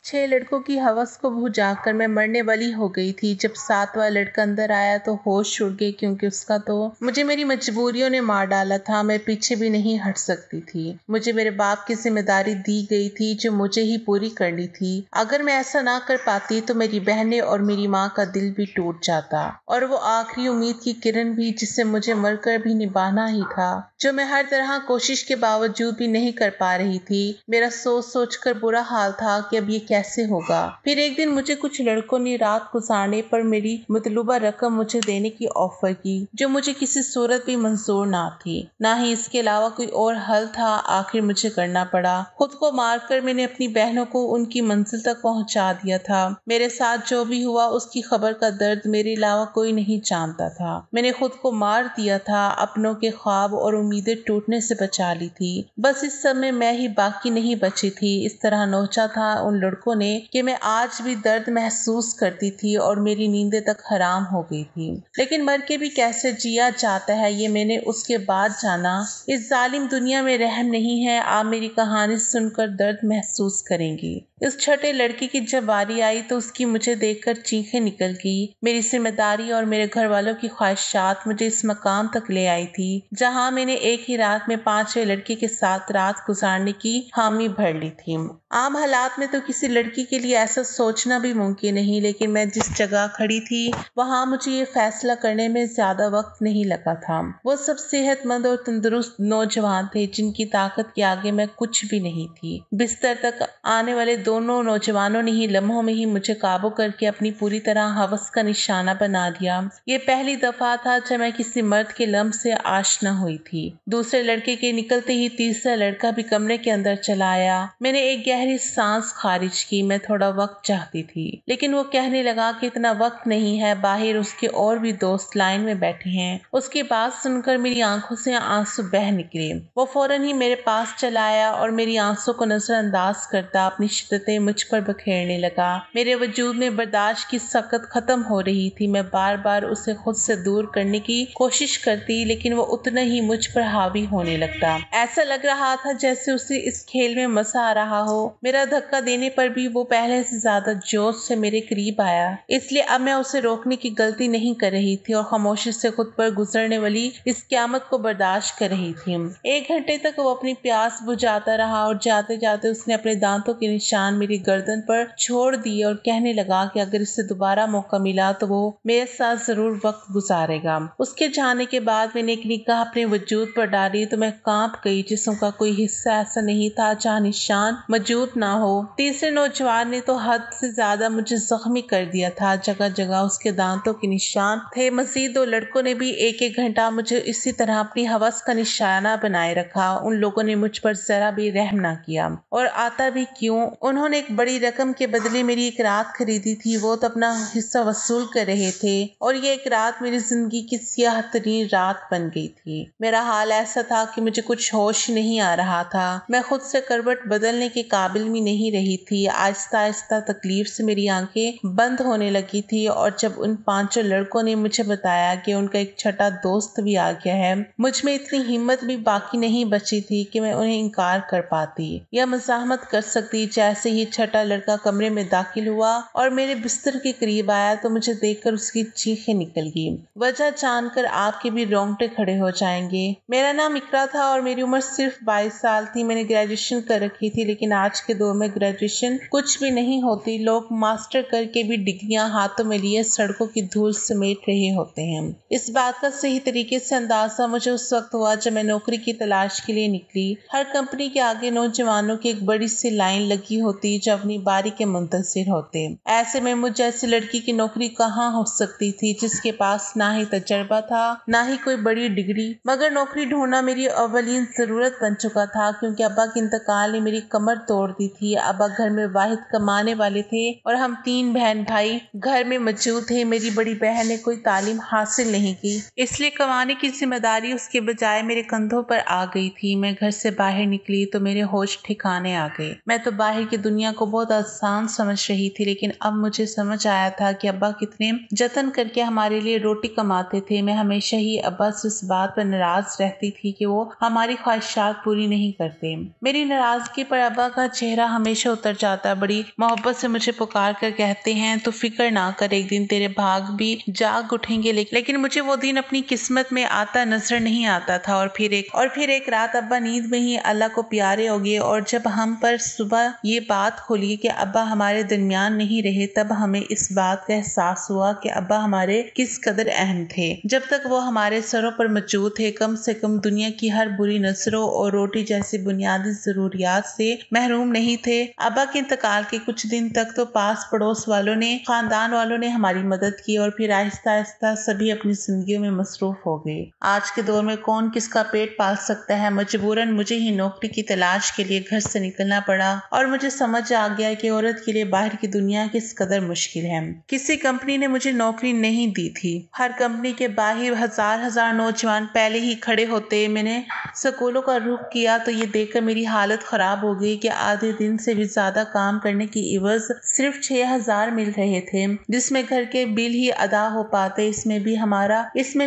6 लड़कों की हवस को भुजाकर मैं मरने वाली हो गई थी। जब 7वां लड़का अंदर आया तो होश उड़ गए, क्योंकि उसका तो मुझे मेरी मजबूरियों ने मार डाला था। मैं पीछे भी नहीं हट सकती थी। मुझे मेरे बाप की जिम्मेदारी दी गई थी जो मुझे ही पूरी करनी थी। अगर मैं ऐसा ना कर पाती तो मेरी बहनें और मेरी माँ का दिल भी टूट जाता, और वो आखिरी उम्मीद की किरण भी जिसे मुझे मरकर भी निभाना ही था, जो मैं हर तरह कोशिश के बावजूद भी नहीं कर पा रही थी। मेरा सोच सोच कर बुरा हाल था कि अब ये कैसे होगा। फिर एक दिन मुझे कुछ लड़कों ने रात गुजारने पर मेरी मतलूबा रकम मुझे देने की ऑफर की, जो मुझे किसी सूरत भी मंजूर ना थी। ना ही इसके अलावा कोई और हल था। आखिर मुझे करना पड़ा। खुद को मारकर मैंने अपनी बहनों को उनकी मंजिल तक पहुंचा दिया था। मेरे साथ जो भी हुआ उसकी खबर का दर्द मेरे अलावा कोई नहीं जानता था। मैंने खुद को मार दिया था, अपनों के ख्वाब और उम्मीदें टूटने से बचा ली थी। बस इस समय मैं ही बाकी नहीं बची थी। इस तरह नोचा था उन लड़कों ने कि मैं आज भी दर्द महसूस करती थी और मेरी नींदें तक हराम हो गई थी। लेकिन मर के भी कैसे जिया जाता है ये मैंने उसके बाद जाना। इस जालिम दुनिया में रहम नहीं है। आप मेरी कहानी सुनकर दर्द महसूस करेंगी। इस छठे लड़के की जब बारी आई तो उसकी मुझे देखकर चीखें निकल गई। मेरी जिम्मेदारी और मेरे घर वालों की ख्वाहिशात मुझे इस मकाम तक ले आई थी, जहां मैंने एक ही रात में 5वें लड़के के साथ रात गुजारने की हामी भर ली थी। आम हालात में तो किसी लड़की के लिए ऐसा सोचना भी मुमकिन नहीं, लेकिन मैं जिस जगह खड़ी थी वहां मुझे ये फैसला करने में ज्यादा वक्त नहीं लगा था। वो सब सेहतमंद और तंदुरुस्त नौजवान थे जिनकी ताकत के आगे मैं कुछ भी नहीं थी। बिस्तर तक आने वाले दोनों नौजवानों ने ही लम्हों में ही मुझे काबू करके अपनी पूरी तरह हवस का निशाना बना दिया। ये पहली दफा था जब मैं किसी मर्द के लम्ह से आशना हुई थी। दूसरे लड़के के निकलते ही तीसरा लड़का भी कमरे के अंदर चला आया। मैंने एक गहरी सांस खारिज की। मैं थोड़ा वक्त चाहती थी, लेकिन वो कहने लगा कि इतना वक्त नहीं है, बाहर उसके और भी दोस्त लाइन में बैठे हैं। उसकी बात सुनकर मेरी आंखों से आंसू बह निकले। वो फौरन ही मेरे पास चला आया और मेरी आंसू को नजरअंदाज करता अपनी शिद्दतें मुझ पर बखेरने लगा। मेरे वजूद में बर्दाश्त की सख्त खत्म हो रही थी। मैं बार बार उसे खुद से दूर करने की कोशिश करती, लेकिन वो उतना ही मुझ पर हावी होने लगता। ऐसा लग रहा था जैसे उसे इस खेल में मजा आ रहा हो। मेरा धक्का देने पर भी वो पहले से ज्यादा जोश से मेरे करीब आया, इसलिए अब मैं उसे रोकने की गलती नहीं कर रही थी और खामोशी से खुद पर गुजरने वाली इस क़यामत को बर्दाश्त कर रही थी। 1 घंटे तक वो अपनी प्यास बुझाता रहा और जाते जाते उसने अपने दांतों के निशान मेरी गर्दन पर छोड़ दिए और कहने लगा कि अगर इसे दोबारा मौका मिला तो वो मेरे साथ जरूर वक्त गुजारेगा। उसके जाने के बाद मैंने एक निगाह अपने वजूद पर डाली तो मैं कांप गई। जिस्म का कोई हिस्सा ऐसा नहीं था जहाँ निशान मौजूद ना हो। तीसरे नौजवान ने तो हद से ज्यादा मुझे जख्मी कर दिया था। जगह जगह उसके दांतों के निशान थे। मजीद 2 लड़कों ने भी 1-1 घंटा मुझे इसी तरह अपनी हवस का निशाना बनाए रखा। उन लोगों ने मुझ पर जरा भी रहम ना किया, और आता भी क्यों। उन्होंने एक बड़ी रकम के बदले मेरी एक रात खरीदी थी। वो तो अपना हिस्सा वसूल कर रहे थे और ये एक रात मेरी जिंदगी की सियाह तरीन रात बन गई थी। मेरा हाल ऐसा था कि मुझे कुछ होश नहीं आ रहा था। मैं खुद से करवट बदलने के काबिल भी नहीं रही थी। आहिस्ता आहिस्ता तकलीफ से मेरी आंखें बंद होने लगी थी, और जब उन 5 लड़कों ने मुझे बताया कि उनका एक छठा दोस्त भी आ गया है, मुझ में इतनी हिम्मत भी बाकी नहीं बची थी कि मैं उन्हें इनकार कर पाती या मज़ाहमत कर सकती। जैसे ही छठा लड़का कमरे में दाखिल हुआ और मेरे बिस्तर के करीब आया तो मुझे देखकर उसकी चीखें निकल गई। वजह जानकर आपके भी रोंगटे खड़े हो जाएंगे। मेरा नाम इकरा था और मेरी उम्र सिर्फ 22 साल थी। मैंने ग्रेजुएशन कर रखी थी, लेकिन आज के दौर में ग्रेजुएशन कुछ भी नहीं होती। लोग मास्टर करके भी डिग्रियां हाथों में लिए सड़कों की धूल समेट रहे होते हैं। इस बात का सही तरीके से अंदाजा मुझे उस वक्त हुआ जब मैं नौकरी की तलाश के लिए निकली। हर कंपनी के आगे नौजवानों की एक बड़ी सी लाइन लगी होती जो अपनी बारी के मुंतजिर होते। ऐसे में मुझ जैसी लड़की की नौकरी कहाँ हो सकती थी, जिसके पास ना ही तजर्बा था ना ही कोई बड़ी डिग्री। मगर नौकरी ढूंढना मेरी अवलीन जरूरत बन चुका था, क्योंकि अब्बा के इंतकाल ने मेरी कमर तोड़ दी थी। अब्बा घर में वाहिद कमाने वाले थे और हम 3 बहन भाई घर में मौजूद थे। मेरी बड़ी बहन ने कोई तालीम हासिल नहीं की, इसलिए कमाने की जिम्मेदारी उसके बजाय मेरे कंधों पर आ गई थी। मैं घर से बाहर निकली तो मेरे होश ठिकाने आ गए। मैं तो बाहर की दुनिया को बहुत आसान समझ रही थी, लेकिन अब मुझे समझ आया था कि अब्बा कितने जतन करके हमारे लिए रोटी कमाते थे। मैं हमेशा ही अब्बा से इस बात पर नाराज रहती थी कि वो हमारी ख्वाहिशात पूरी नहीं करते। मेरी नाराजगी पर अब्बा का चेहरा हमेशा उतर जाता जाता है, बड़ी मोहब्बत से मुझे पुकार कर कहते हैं तो फिक्र ना कर, एक दिन तेरे भाग भी जाग उठेंगे। लेकिन मुझे वो दिन अपनी किस्मत में आता नजर नहीं आता था। और फिर एक रात अब्बा नींद में ही अल्लाह को प्यारे हो गए, और जब हम पर सुबह ये बात खुली कि अब्बा हमारे दरमियान नहीं रहे, तब हमें इस बात का एहसास हुआ कि अब्बा हमारे किस कदर अहम थे। जब तक वो हमारे सरों पर मौजूद थे, कम से कम दुनिया की हर बुरी नजरों और रोटी जैसी बुनियादी जरूरियात से महरूम नहीं थे। अब्बा के इंतकाल के कुछ दिन तक तो पास पड़ोस वालों ने, खानदान वालों ने हमारी मदद की, और फिर आहिस्ता आहिस्ता सभी अपनी जिंदगियों में मसरूफ हो गए। आज के दौर में कौन किसका पेट पाल सकता है। मजबूरन मुझे ही नौकरी की तलाश के लिए घर से निकलना पड़ा, और मुझे समझ आ गया कि औरत के लिए बाहर की दुनिया किस कदर मुश्किल है। किसी कंपनी ने मुझे नौकरी नहीं दी थी। हर कंपनी के बाहर हजार नौजवान पहले ही खड़े होते। मैंने स्कूलों का रुख किया तो ये देखकर मेरी हालत खराब हो गई कि आधे दिन से भी ज्यादा काम करने की इवज सिर्फ 6,000 मिल रहे थे, जिसमें घर के बिल ही अदा हो पाते। इसमें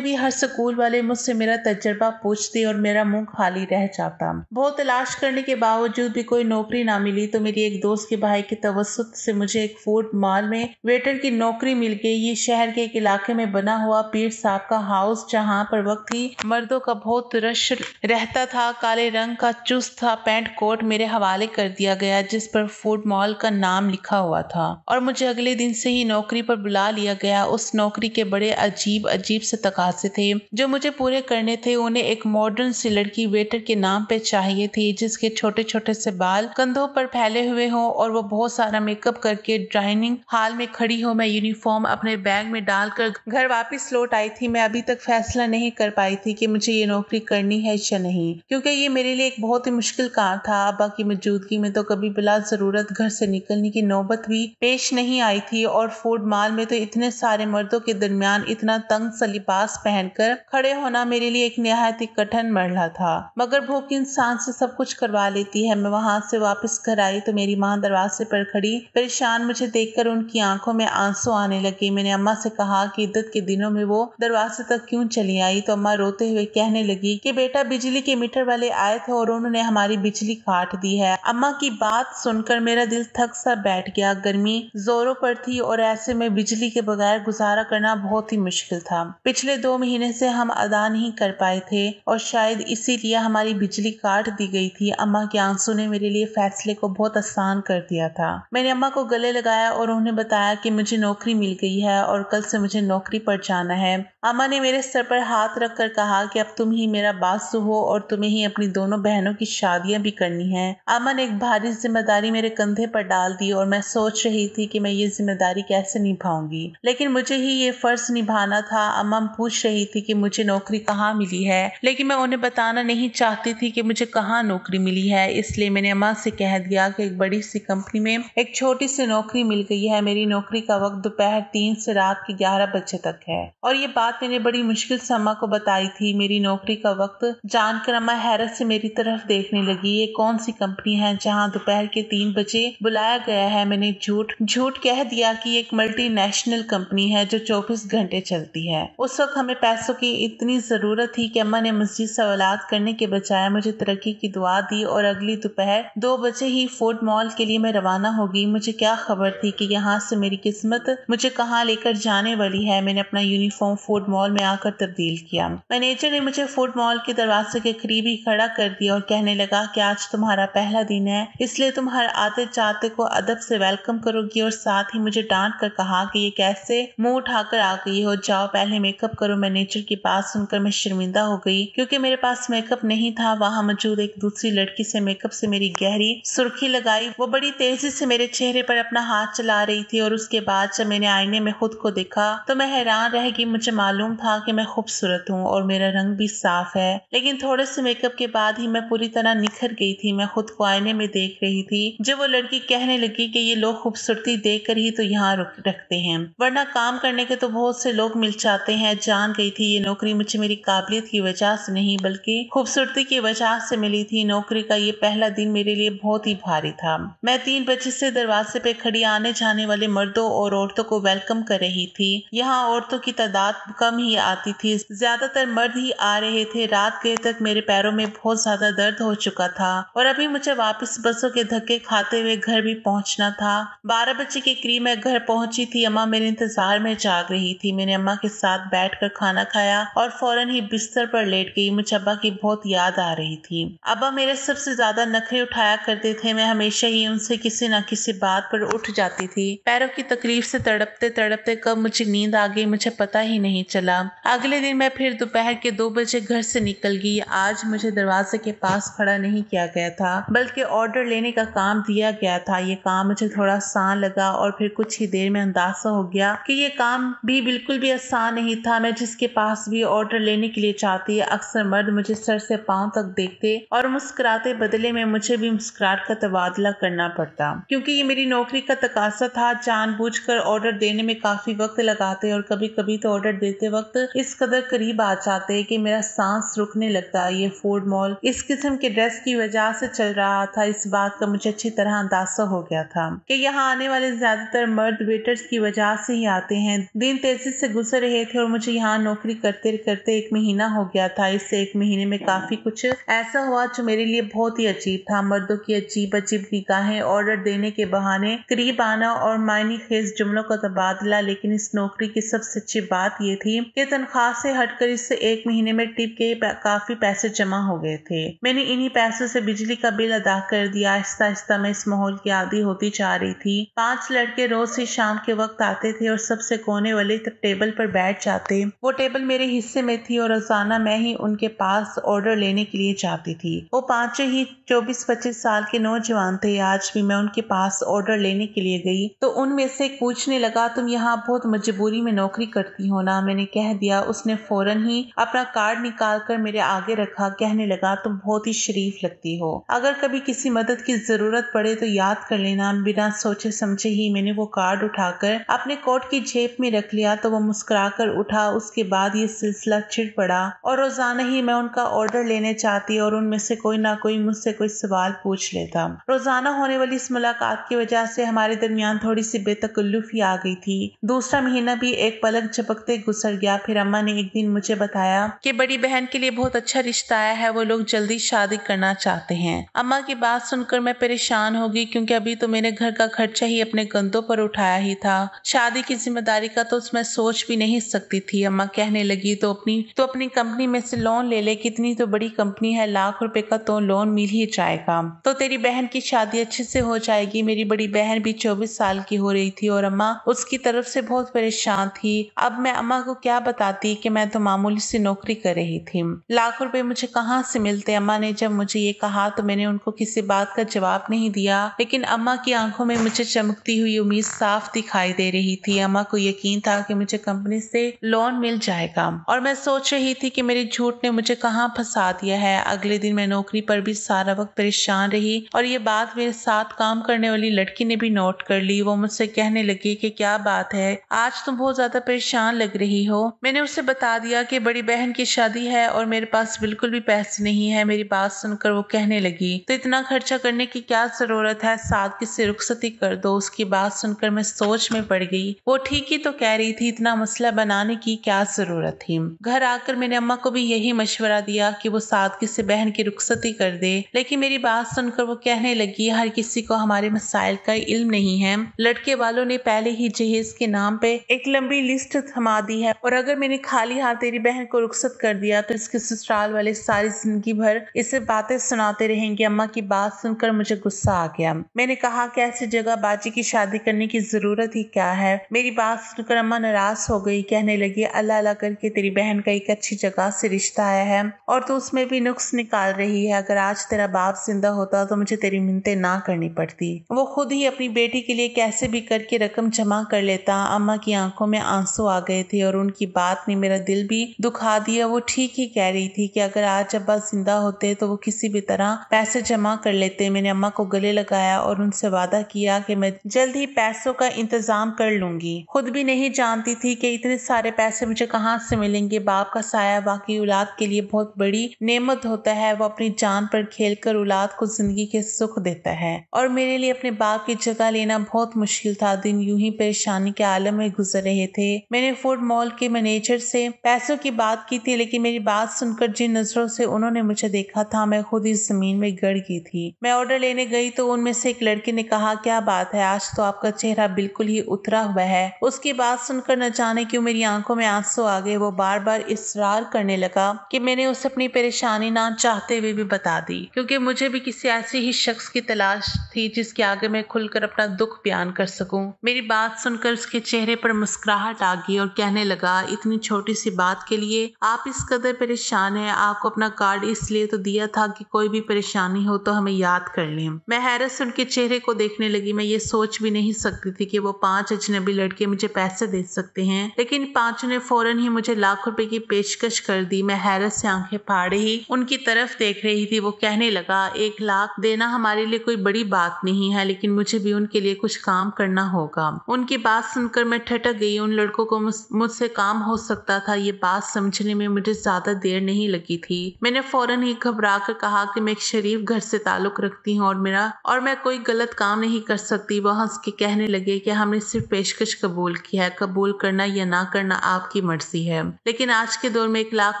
भी हर स्कूल वाले मुझसे मेरा तजर्बा पूछते और मेरा मुंह खाली रह जाता। बहुत तलाश करने के बावजूद भी कोई नौकरी ना मिली तो मेरी एक दोस्त के भाई के तवस्सुत से मुझे एक फूड मॉल में वेटर की नौकरी मिल गई। ये शहर के एक इलाके में बना हुआ पीर साहब का हाउस, जहाँ पर वक्त ही मर्दों का बहुत रश रहता था। काले रंग का चुस्त था पैंट कोट मेरे हवाले कर दिया गया, जिस पर फूड मॉल का नाम लिखा हुआ था, और मुझे अगले दिन से ही नौकरी पर बुला लिया गया। उस नौकरी के बड़े अजीब से तकाजे थे जो मुझे पूरे करने थे। उन्हें एक मॉडर्न सी लड़की वेटर के नाम पे चाहिए थी, जिसके छोटे छोटे से बाल कंधों पर फैले हुए हों और वो बहुत सारा मेकअप करके डाइनिंग हॉल में खड़ी हो। मैं यूनिफॉर्म अपने बैग में डालकर घर वापस लौट आई थी। मैं अभी तक फैसला नहीं कर पाई थी कि मुझे ये नौकरी करनी है या नहीं, क्योंकि ये मेरे लिए एक बहुत ही मुश्किल काम था। अब्बा की मौजूदगी में तो कभी बिला जरूरत घर से निकलने की नौबत भी पेश नहीं आई थी, और फूड मॉल में तो इतने सारे मर्दों के दरमियान इतना तंग सा लिबास पहनकर खड़े होना मेरे लिए एक निहायत ही कठिन मरहला था। मगर भूख इंसान से सब कुछ करवा लेती है। मैं वहां से वापस घर आई तो मेरी माँ दरवाजे पर खड़ी परेशान मुझे देखकर उनकी आंखों में आंसू आने लगे। मैंने अम्मा से कहा कि इद्दत के दिनों में वो दरवाजे तक क्यों चली आई, तो अम्मा रोते हुए कहने लगी कि बेटा बिजली के मीटर वाले आए थे और उन्होंने हमारी बिजली काट दी है। अम्मा की बात सुनकर मेरा दिल थक सा बैठ गया। गर्मी जोरों पर थी और ऐसे में बिजली के बगैर गुजारा करना बहुत ही मुश्किल था। पिछले 2 महीने से हम अदा नहीं कर पाए थे और शायद इसीलिए हमारी बिजली काट दी गई थी। अम्मा के आंसू ने मेरे लिए फैसले को बहुत आसान कर दिया था। मैंने अम्मा को गले लगाया और उन्हें बताया कि मुझे नौकरी मिल गई है और कल से मुझे नौकरी पर जाना है। अम्मा ने मेरे सर पर हाथ रखकर कहा कि अब तुम ही मेरा बासु हो और तुम्हें ही अपनी दोनों बहनों की शादियां भी करनी है। अम्मा ने एक भारी जिम्मेदारी मेरे कंधे पर डाल दी और मैं सोच रही थी कि मैं ये जिम्मेदारी कैसे निभाऊंगी, लेकिन मुझे ही ये फर्ज निभाना था। अम्मा पूछ रही थी कि मुझे नौकरी कहाँ मिली है, लेकिन मैं उन्हें बताना नहीं चाहती थी कि मुझे कहाँ नौकरी मिली है। इसलिए मैंने अम्मा से कह दिया कि एक बड़ी सी कंपनी में एक छोटी सी नौकरी मिल गई है। मेरी नौकरी का वक्त दोपहर 3 से रात के 11 बजे तक है। और ये बात मैंने बड़ी मुश्किल से अम्मा को बताई थी। मेरी नौकरी का वक्त जानकर अम्मा हैरत से मेरी तरफ देखने लगी। ये कौन सी कंपनी है जहाँ दोपहर के 3 बजे बुलाया गया है। मैंने झूठ कह दिया कि एक मल्टीनेशनल कंपनी है जो 24 घंटे चलती है। उस वक्त हमें पैसों की इतनी जरूरत थी कि अम्मा ने मजीद सवालात करने के बजाय मुझे तरक्की की दुआ दी और अगली दोपहर 2 बजे ही फूड मॉल के लिए मैं रवाना हो गई। मुझे क्या खबर थी कि यहाँ से मेरी किस्मत मुझे कहाँ लेकर जाने वाली है। मैंने अपना यूनिफॉर्म फूड मॉल में आकर तब्दील किया। मैनेजर ने मुझे फूड मॉल के दरवाजे के करीब ही खड़ा कर दिया और कहने लगा कि आज तुम्हारा पहला दिन है, इसलिए तुम हर आते जाते को अदब से वेलकम करोगी। और साथ ही मुझे डांट कर कहा कि ये कैसे मुंह उठाकर आ गई हो, जाओ पहले मेकअप करो। मैनेजर की बात सुनकर मैं शर्मिंदा हो गई क्योंकि मेरे पास मेकअप नहीं था। वहाँ मौजूद एक दूसरी लड़की से मेकअप से मेरी गहरी सुर्खी लगाई। वो बड़ी तेजी से मेरे चेहरे पर अपना हाथ चला रही थी और उसके बाद जब मैंने आईने में खुद को देखा तो मैं हैरान रह गई। मुझे मालूम था कि मैं खूबसूरत हूँ और मेरा रंग भी साफ है, लेकिन थोड़े से मेकअप के बाद ही मैं पूरी तरह निखर गई थी। मैं खुद को आईने में देख रही थी जब वो लड़की कहने लगी कि ये लोग खूबसूरती देख कर ही तो यहाँ रखते हैं, वरना काम करने के तो बहुत से लोग मिल जाते हैं। जान गई थी ये नौकरी मुझे मेरी काबिलियत की वजह से नहीं बल्कि खूबसूरती की वजह से मिली थी। नौकरी का ये पहला दिन मेरे लिए बहुत ही भारी था। मैं 3 बजे से दरवाजे पे खड़ी आने जाने वाले मर्दों और औरतों को वेलकम कर रही थी। यहाँ औरतों की तादाद कम ही आती थी, ज्यादातर मर्द ही आ रहे थे। रात गए तक मेरे पैरों में बहुत ज्यादा दर्द हो चुका था और अभी मुझे वापस बसों के धक्के खाते आते हुए घर भी पहुंचना था। 12 बजे के करीब मैं घर पहुंची थी। अम्मा मेरे इंतजार में जाग रही थी। मैंने अम्मा के साथ बैठकर खाना खाया और फौरन ही बिस्तर पर लेट गई। मुझे अब्बा की बहुत याद आ रही थी। अब्बा मेरे सबसे ज्यादा नखरे उठाया करते थे। मैं हमेशा ही उनसे किसी न किसी बात पर उठ जाती थी। पैरों की तकलीफ से तड़पते तड़पते कब मुझे नींद आ गई मुझे पता ही नहीं चला। अगले दिन मैं फिर दोपहर के 2 बजे घर से निकल गई। आज मुझे दरवाजे के पास खड़ा नहीं किया गया था बल्कि ऑर्डर लेने का काम दिया गया था। ये काम मुझे थोड़ा आसान लगा और फिर कुछ ही देर में अंदाजा हो गया कि ये काम भी बिल्कुल भी आसान नहीं था। मैं जिसके पास भी ऑर्डर लेने के लिए चाहती अक्सर मर्द मुझे सर से पांव तक देखते और मुस्कुराते, बदले में मुझे भी मुस्कुराहट का तबादला करना पड़ता क्योंकि ये मेरी नौकरी का तकाजा था। जानबूझकर ऑर्डर देने में काफी वक्त लगाते और कभी कभी तो ऑर्डर देते वक्त इस कदर करीब आ जाते कि मेरा सांस रुकने लगता। ये फूड मॉल इस किस्म के ड्रेस की वजह से चल रहा था। इस बात का मुझे अच्छी तरह अंदाजा हो गया था कि यहाँ आने वाले ज्यादातर मर्द वेटर्स की वजह से ही आते हैं। दिन तेजी से गुजर रहे थे और मुझे यहाँ नौकरी करते करते 1 महीना हो गया था। इससे 1 महीने में काफी कुछ ऐसा हुआ जो मेरे लिए बहुत ही अजीब था। मर्दों की अजीब अजीब निगाहें, ऑर्डर देने के बहाने करीब आना और मायने खेज जुमलों का तबादला। लेकिन इस नौकरी की सबसे अच्छी बात यह थी कि तनख्वाह से हटकर इससे 1 महीने में टिप के काफी पैसे जमा हो गए थे। मैंने इन्हीं पैसों से बिजली का बिल अदा कर दिया। आहिस्ता आहिस्ता मैं इस माहौल की आदी होती जा रही थी। 5 लड़के रोज ही शाम के वक्त आते थे और सबसे कोने वाले टेबल पर बैठ जाते। वो टेबल मेरे हिस्से में थी और रोजाना मैं ही उनके पास ऑर्डर लेने के लिए जाती थी। वो पांचों ही 24-25 साल के नौजवान थे। आज भी मैं उनके पास ऑर्डर लेने के लिए गई तो उनमें से एक पूछने लगा, तुम यहाँ बहुत मजबूरी में नौकरी करती हो ना? मैंने कह दिया। उसने फौरन ही अपना कार्ड निकाल कर मेरे आगे रखा। कहने लगा, तुम बहुत ही शरीफ लगती हो। अगर कभी किसी मदद की जरूरत पड़े तो याद कर लेना। बिना सोचे समझे ही मैंने वो कार्ड उठाकर अपने कोट की जेब में रख लिया तो वो मुस्कुराकर उठा। उसके बाद ये सिलसिला छिड़ पड़ा और रोजाना ही मैं उनका ऑर्डर लेने चाहती और उनमें से कोई ना कोई मुझसे कोई सवाल पूछ लेता। रोजाना होने वाली इस मुलाकात की वजह से हमारे दरमियान थोड़ी सी बेतकल्लुफी आ गई थी। दूसरा महीना भी एक पलक झपकते गुजर गया। फिर अम्मा ने एक दिन मुझे बताया कि बड़ी बहन के लिए बहुत अच्छा रिश्ता आया है, वो लोग जल्दी शादी करना चाहते हैं। अम्मा की बात सुनकर मैं परेशान हो गई क्योंकि अभी तो मैंने घर का खर्चा ही अपने कंधों पर उठाया ही था। शादी की जिम्मेदारी का तो मैं सोच भी नहीं सकती थी। अम्मा कहने लगी, तो अपनी कंपनी में से लोन ले ले, कितनी तो बड़ी कंपनी है, लाख रुपए का तो लोन मिल ही जाएगा, तो तेरी बहन की शादी अच्छे से हो जाएगी। मेरी बड़ी बहन भी 24 साल की हो रही थी और अम्मा उसकी तरफ से बहुत परेशान थी। अब मैं अम्मा को क्या बताती कि मैं तो मामूली सी नौकरी कर रही थी, लाख रुपए मुझे कहाँ से मिलते। अम्मा ने जब मुझे ये कहा तो मैंने उनको किसी बात का जवाब नहीं दिया, लेकिन अम्मा की आंखों में मुझे चमकती हुई उम्मीद साफ दिखाई दे रही थी। अम्मा को यकीन था कि मुझे कंपनी से लोन मिल जाएगा और मैं सोच रही थी कि मेरे झूठ ने मुझे कहाँ फंसा दिया है। अगले दिन मैं नौकरी पर भी सारा वक्त परेशान रही और ये बात मेरे साथ काम करने वाली लड़की ने भी नोट कर ली। वो मुझसे कहने लगी कि क्या बात है, आज तुम बहुत ज्यादा परेशान लग रही हो। मैंने उसे बता दिया कि बड़ी बहन की शादी है और मेरे पास बिल्कुल भी पैसे नहीं है। मेरी बात सुनकर वो कहने लगी, तो इतना खर्चा करने की क्या जरूरत है, सादगी से रुखसती कर दो। उसकी बात सुनकर मैं सोच में पड़ गई। वो ठीक ही तो कह रही थी, इतना मसला बनाने की क्या जरूरत थी। घर आकर मैंने अम्मा को भी यही मशवरा दिया कि वो सादगी से बहन की रुखसती कर दे, लेकिन मेरी बात सुनकर वो कहने लगी, हर किसी को हमारे मसाइल का इल्म नहीं है। लड़के वालों ने पहले ही जहेज के नाम पे एक लंबी लिस्ट थमा दी है और अगर मैंने खाली हाथ तेरी बहन को रुखसत कर दिया तो इसके ससुराल वाले सारी जिंदगी भर इसे बातें सुनाते रहेंगे। अम्मा की बात सुनकर मुझे गुस्सा आ गया। मैंने कहा कि ऐसी जगह बाजी की शादी करने की जरूरत ही क्या है। मेरी बात सुनकर अम्मा नाराज हो गई। कहने लगी, अल्लाह अल्लाह करके तेरी बहन का एक अच्छी जगह से रिश्ता आया है और तू उसमें भी नुक्स निकाल रही है। अगर आज तेरा बाप जिंदा होता तो मुझे तेरी मिन्नतें ना करनी पड़ती। वो खुद ही अपनी बेटी के लिए कैसे भी करके रकम जमा कर लेता। अम्मा की आंखों में आंसू आ गए थे और उनकी बात ने मेरा दिल भी दुखा दिया। वो ठीक ही कह रही थी कि अगर आज अब्बा जिंदा होते तो वो किसी भी तरह पैसे जमा कर लेते। मैंने अम्मा को गले लगाया और उनसे वादा किया कि मैं जल्द ही पैसों का इंतजाम कर लूंगी। खुद भी नहीं जानती थी कि इतने सारे पैसे मुझे कहाँ से मिलेंगे। बाप का साया वाकई औलाद के लिए बहुत बड़ी नेमत होता है। वो अपनी जान पर खेलकर औलाद को जिंदगी के सुख देता है और मेरे लिए अपने बाप की जगह लेना बहुत मुश्किल था। दिन यूं ही परेशानी के आलम में गुजर रहे थे। मैंने फूड मॉल के मैनेजर से पैसों की बात की थी, लेकिन मेरी बात सुनकर जिन नजरों से उन्होंने मुझे देखा था मैं खुद इस जमीन में गड़ गई थी। मैं ऑर्डर लेने गई तो तो उनमें से एक लड़के ने कहा, क्या बात है, आज तो आपका चेहरा बिल्कुल ही उतरा हुआ है। उसकी बात सुनकर न जाने क्यों मेरी आंखों में आंसू आ गए। वो बार बार इसरार करने लगा कि मैंने उसे अपनी परेशानी ना चाहते हुए भी बता दी, क्योंकि मुझे भी किसी ऐसे ही शख्स की तलाश थी जिसके आगे मैं खुलकर अपना दुख बयान कर सकूं। मेरी बात सुनकर उसके चेहरे पर मुस्कुराहट आ गई और कहने लगा, इतनी छोटी सी बात के लिए आप इस कदर परेशान हैं। आपको अपना कार्ड इसलिए तो दिया था कि कोई भी परेशानी हो तो हमें याद कर लें। मैं हैरत से उनके चेहरे को देखने लगी। मैं ये सोच भी नहीं सकती थी कि वो 5 अजनबी लड़के मुझे पैसे दे सकते हैं, लेकिन पांचों ने फौरन ही मुझे लाखों रुपए की पेशकश कर दी। मैं हैरत से आंखें फाड़े ही उनकी तरफ देख रही थी। वो कहने लगा, 1 लाख देना हमारे लिए कोई बड़ी बात नहीं है, लेकिन मुझे भी उनके लिए कुछ काम करना होगा। उनकी बात सुनकर मैं ठटक गई। उन लड़कों को मुझसे काम हो सकता था, ये बात समझने में मुझे ज्यादा देर नहीं लगी थी। मैंने फौरन ही घबरा कर कहा कि मैं एक शरीफ घर से ताल्लुक रखती हूँ और मैं कोई गलत काम नहीं कर सकती। वो हंस के कहने लगे कि हमने सिर्फ पेशकश कबूल की है, कबूल करना या ना करना आपकी मर्जी है, लेकिन आज के दौर में 1 लाख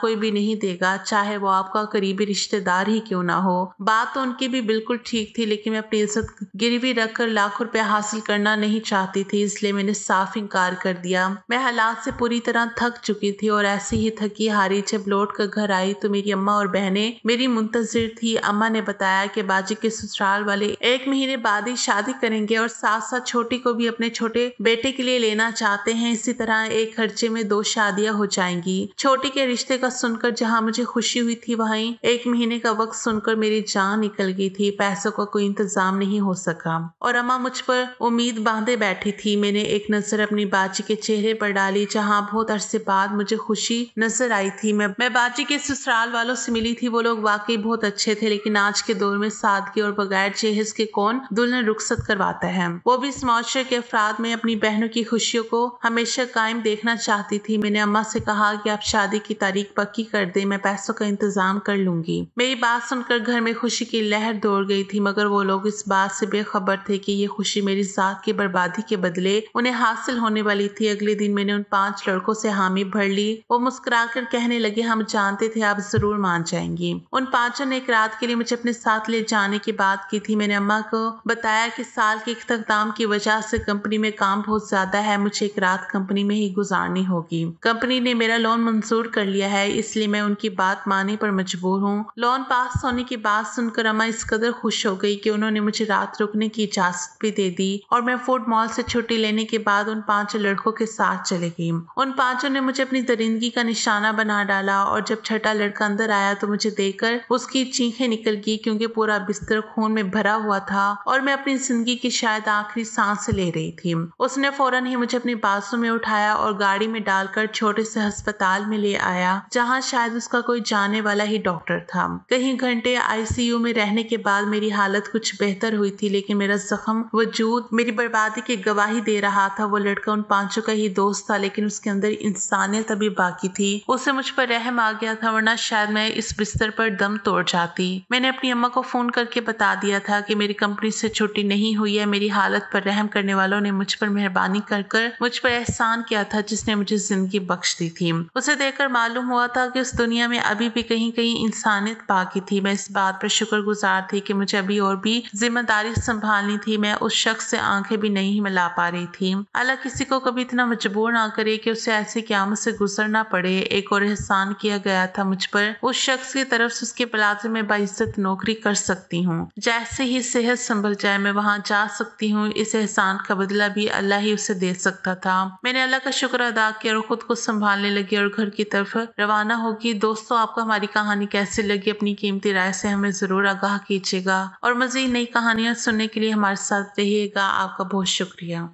कोई भी नहीं देगा, चाहे वो आपका करीबी रिश्तेदार ही क्यों ना हो। बात तो उनकी भी बिल्कुल ठीक थी, लेकिन मैं अपनी इज्जत गिरवी रखकर लाखों रुपया हासिल करना नहीं चाहती थी, इसलिए मैंने साफ इनकार कर दिया। मैं हालात से पूरी तरह थक चुकी थी और ऐसी ही थकी हारी जब लौट कर घर आई तो मेरी अम्मा और बहनें मेरी मुंतजिर थी। अम्मा ने बताया कि बाजी के ससुराल वाले 1 महीने बाद ही शादी करेंगे और साथ साथ छोटी को भी अपने छोटे बेटे के लिए लेना चाहते हैं। इसी तरह एक खर्चे में 2 शादियां हो जाएंगी। छोटी के रिश्ते का सुनकर जहां मुझे खुशी हुई थी, वहीं 1 महीने का वक्त सुनकर मेरी जान निकल गई थी। पैसों का कोई इंतजाम नहीं हो सका और अम्मा मुझ पर उम्मीद बांधे बैठी थी। मैंने एक नजर अपनी बाजी के चेहरे पर डाली, जहाँ बहुत अरसे बाद मुझे खुशी नजर आई थी। मैं बाजी के ससुराल वालों से मिली थी। वो लोग वाकई बहुत अच्छे थे, लेकिन आज के दौर में सादगी और बगैर जहेज के कौन दुल्हन रुखसत करवाता है, वो भी इस माशरे के अफराद में। अपनी बहनों की खुशियों को हमेशा कायम देखना चाहती थी। मैंने अम्मा से कहा कि आप शादी की तारीख पक्की कर दे, मैं पैसों का इंतजाम कर लूंगी। मेरी बात सुनकर घर में खुशी की लहर दौड़ गई थी, मगर वो लोग इस बात से बेखबर थे कि ये खुशी मेरी जात की बर्बादी के बदले उन्हें हासिल होने वाली थी। अगले दिन मैंने उन 5 लड़कों से हामी भर ली। वो मुस्कुराकर कहने लगे, हम जानते थे आप जरूर मान जाएंगी। उन 5 ने एक रात के लिए मुझे अपने साथ ले जाने की बात की थी। मैंने अम्मा को बताया कि साल के इख्तिताम की वजह से कंपनी में काम बहुत ज्यादा है, मुझे एक रात कंपनी में ही गुजारनी होगी। कंपनी ने मेरा लोन मंजूर कर लिया है, इसलिए मैं उनकी बात मानने पर मजबूर हूँ। लोन पास होने की बात सुनकर अम्मा इस कदर खुश हो गई कि उन्होंने मुझे रात रुकने की इजाजत भी दे दी और मैं फूड मॉल से छुट्टी लेने के बाद उन 5 लड़कों के साथ चले गई। उन 5 ने मुझे अपनी दरिंदगी का निशाना बना डाला और जब छठा लड़का अंदर आया तो मुझे देखकर उसकी चीखें निकल गई, क्योंकि पूरा बिस्तर खून में भरा हुआ था और मैं अपनी जिंदगी की शायद आखिरी सांस ले रही थी। उसने फौरन ही मुझे अपनी बाजू में उठाया और गाड़ी में डालकर छोटे से अस्पताल में ले आया, जहां शायद उसका कोई जाने वाला ही डॉक्टर था। कई घंटे आईसीयू में रहने के बाद मेरी हालत कुछ बेहतर हुई थी, लेकिन मेरा जख्म वजूद मेरी बर्बादी की गवाही दे रहा था। वो लड़का उन 5 का ही दोस्त था, लेकिन उसके अंदर इंसानियत अभी बाकी थी। उसे मुझ पर रहम आ गया था, वरना शायद मैं इस बिस्तर पर दम तोड़ जाती। मैंने अपनी अम्मा को फोन करके बता दिया था कि मेरी कंपनी से छुट्टी नहीं हुई है। मेरी हालत पर रहम करने वालों ने मुझ पर मेहरबानी कर मुझ पर एहसान किया था, जिसने मुझे जिंदगी बख्श दी थी। उसे देखकर मालूम हुआ था कि उस दुनिया में अभी भी कहीं कहीं इंसानियत बाकी थी। मैं इस बात पर शुक्रगुजार थी कि मुझे अभी और भी जिम्मेदारी संभालनी थी। मैं उस शख्स से आंखें भी नहीं मिला पा रही थी। अल्लाह किसी को कभी इतना मजबूर ना करे कि उसे ऐसी क़यामत से गुजरना पड़े। एक और एहसान किया गया था मुझ पर। उस शख्स की तरफ से उसके प्लाजे में बाइज्जत नौकरी कर सकती हूँ। जैसे ही सेहत संभल जाए मैं वहाँ जा सकती हूँ। इस एहसान का बदला भी अल्लाह ही उसे दे सकता था। मैंने अल्लाह का शुक्र अदा किया और खुद को संभालने लगी और घर की तरफ रवाना होगी। दोस्तों, आपको हमारी कहानी कैसी लगी? अपनी कीमती राय से हमें जरूर आगाह कीजिएगा और मज़ीद नई कहानियाँ सुनने के लिए हमारे साथ रहिएगा। आपका बहुत शुक्रिया।